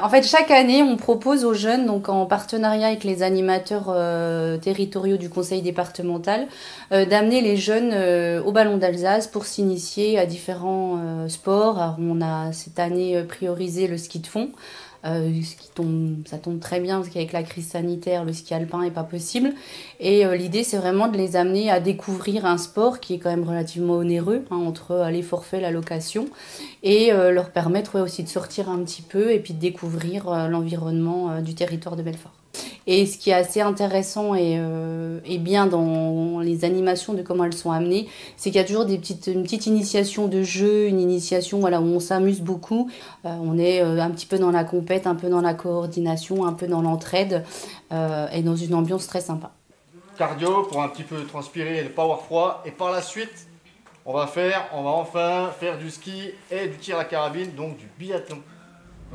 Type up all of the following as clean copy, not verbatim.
En fait, chaque année, on propose aux jeunes, donc en partenariat avec les animateurs territoriaux du conseil départemental, d'amener les jeunes au Ballon d'Alsace pour s'initier à différents sports. Alors, on a cette année priorisé le ski de fond. Ça tombe très bien parce qu'avec la crise sanitaire, le ski alpin n'est pas possible. Et l'idée, c'est vraiment de les amener à découvrir un sport qui est quand même relativement onéreux, hein, entre les forfaits, la location, et leur permettre aussi de sortir un petit peu et puis de découvrir l'environnement du territoire de Belfort. Et ce qui est assez intéressant et bien dans les animations de comment elles sont amenées, c'est qu'il y a toujours une petite initiation de jeu, une initiation voilà, où on s'amuse beaucoup. On est un petit peu dans la compète, un peu dans la coordination, un peu dans l'entraide et dans une ambiance très sympa. Cardio pour un petit peu transpirer et ne pas avoir froid. Et par la suite, on va enfin faire du ski et du tir à carabine, donc du biathlon.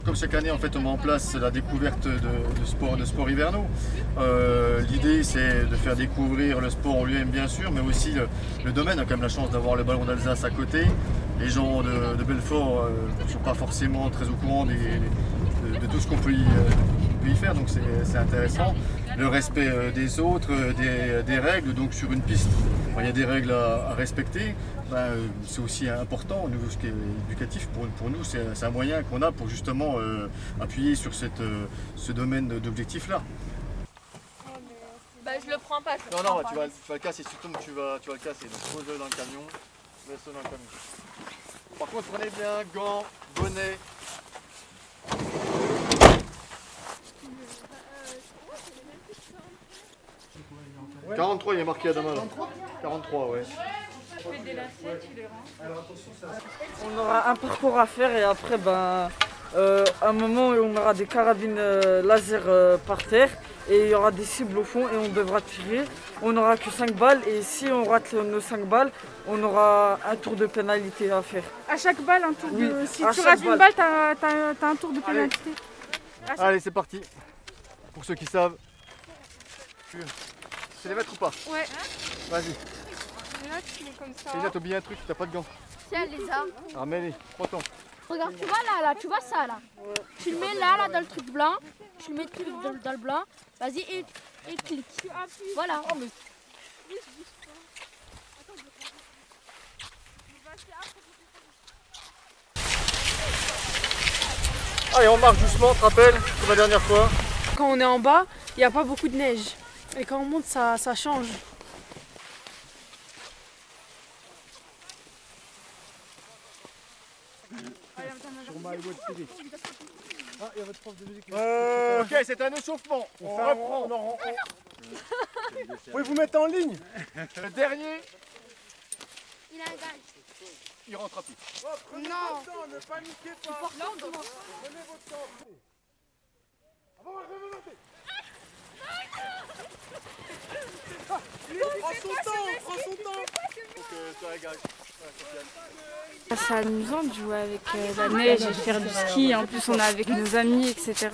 Comme chaque année, en fait, on met en place la découverte de sports hivernaux. L'idée, c'est de faire découvrir le sport en lui-même, bien sûr, mais aussi le domaine. On a quand même la chance d'avoir le Ballon d'Alsace à côté. Les gens de Belfort ne sont pas forcément très au courant de tout ce qu'on peut y faire, donc c'est intéressant. Le respect des autres, des règles, donc sur une piste, il y a des règles à respecter. C'est aussi important au niveau éducatif pour nous, c'est un moyen qu'on a pour justement appuyer sur ce domaine d'objectifs-là. Bah, je le prends pas. Non, tu vas le casser, surtout que tu vas le casser. Donc pose-le dans le camion, laisse-le dans le camion. Par contre, prenez bien gants, bonnet. 43, il est marqué à Dama là. 43, ouais. On aura un parcours à faire et après, un moment où on aura des carabines laser par terre et il y aura des cibles au fond et on devra tirer. On n'aura que 5 balles et si on rate nos 5 balles, on aura un tour de pénalité à faire. À chaque balle, un tour de... Si tu chaque rates une balle, t'as un tour de pénalité. Allez, c'est parti. Pour ceux qui savent. Tu sais les mettre ou pas? Ouais. Vas-y. Là, tu mets comme ça. Déjà, t'as oublié un truc, t'as pas de gants. Tiens, les armes. Ah, mets-les, prends-toi. Regarde, tu vois là, tu vois ça là. Ouais. Tu le mets là, dans le truc blanc. Tu le mets dans le blanc. Vas-y et clique. Tu appuies. Voilà. Oh, mais... Allez, on marche doucement, te rappelle, comme la dernière fois. Quand on est en bas, il n'y a pas beaucoup de neige. Et quand on monte, ça change. Ok, c'est un échauffement. On reprend. Vous pouvez vous mettre en ligne. Le dernier, Il a un gage. il rentre à pied. Prenez votre temps, ne paniquez pas. Prenez votre temps. Prends son temps. C'est amusant de jouer avec la neige et faire du ski. En plus, on est avec nos amis, etc.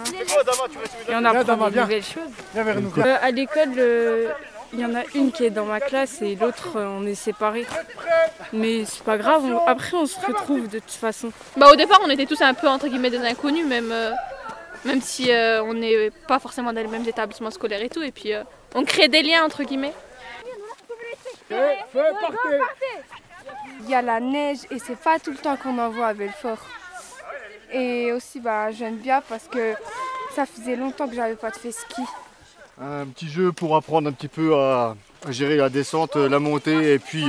Et on apprend de nouvelles choses. À l'école, il y en a une qui est dans ma classe et l'autre, on est séparés. Mais c'est pas grave, après on se retrouve de toute façon. Bah, au départ, on était tous un peu entre guillemets des inconnus, même si on n'est pas forcément dans les mêmes établissements scolaires et tout. Et puis on crée des liens entre guillemets. Il y a la neige et c'est pas tout le temps qu'on en voit à Belfort. Et aussi j'aime bien parce que ça faisait longtemps que j'avais pas fait ski. Un petit jeu pour apprendre un petit peu à gérer la descente, la montée et puis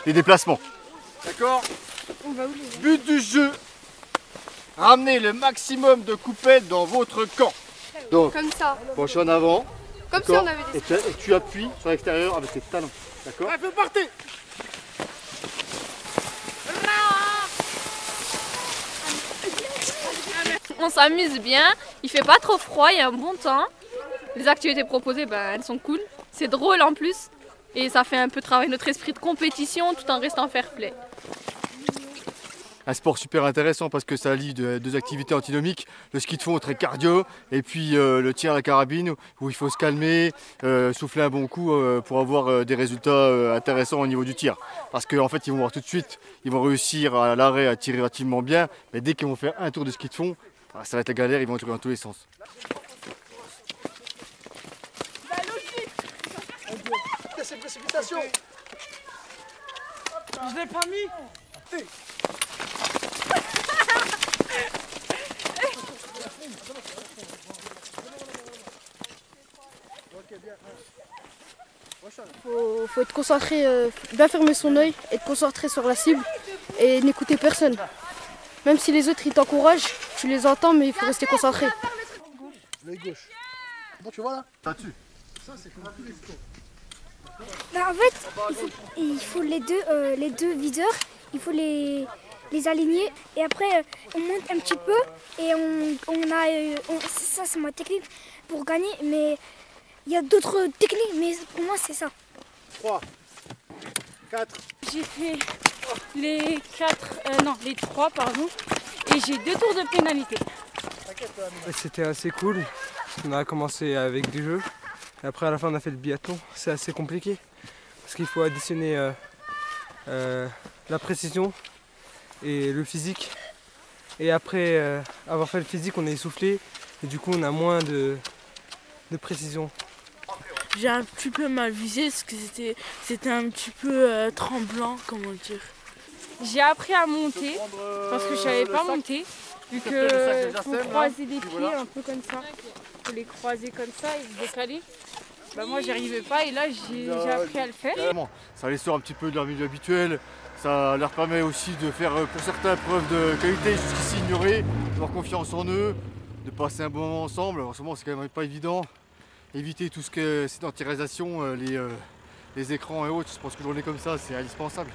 les déplacements. D'accord? On va où les gars? But du jeu, ramenez le maximum de coupettes dans votre camp. Donc, Comme ça. penche en avant. Comme si on avait des... Et tu appuies sur l'extérieur avec tes talons. D'accord? Allez, fais partir. On s'amuse bien, il fait pas trop froid, il y a un bon temps. Les activités proposées, elles sont cool. C'est drôle en plus. Et ça fait un peu travailler notre esprit de compétition tout en restant fair play. Un sport super intéressant parce que ça allie deux activités antinomiques, le ski de fond très cardio et puis le tir à la carabine où il faut se calmer, souffler un bon coup pour avoir des résultats intéressants au niveau du tir. Parce qu'en fait ils vont voir tout de suite, ils vont réussir à l'arrêt à tirer relativement bien, mais dès qu'ils vont faire un tour de ski de fond, Ah, ça va être la galère, ils vont être dans tous les sens. C'est précipitation. Je l'ai pas mis. Faut être concentré, bien fermer son œil, être concentré sur la cible et n'écouter personne. Même si les autres ils t'encouragent, tu les entends mais il faut rester concentré. L'œil gauche. Bon, tu vois là? Là-dessus. Ça, c'est comme tous les scores. En fait, il faut les deux viseurs, il faut les aligner et après on monte un petit peu et ça c'est ma technique pour gagner, mais il y a d'autres techniques, mais pour moi c'est ça. 3, 4. J'ai fait les 3 pardon, et j'ai 2 tours de pénalité. C'était assez cool, on a commencé avec des jeux. Et après à la fin on a fait le biathlon, c'est assez compliqué parce qu'il faut additionner la précision et le physique. Et après avoir fait le physique on est essoufflé et du coup on a moins de précision. J'ai un petit peu mal visé parce que c'était un petit peu tremblant, comment dire. J'ai appris à monter parce que je savais pas monter. Vu que faut croiser les pieds un peu comme ça. Faut les croiser comme ça et se décaler. Bah moi j'y arrivais pas et là j'ai appris à le faire. Ça les sort un petit peu de leur milieu habituel, ça leur permet aussi de faire pour certains preuve de qualité jusqu'ici ignorées, d'avoir confiance en eux, de passer un bon moment ensemble. En ce moment c'est quand même pas évident. Éviter tout ce que sédentarisation, les écrans et autres, je pense que journée comme ça c'est indispensable.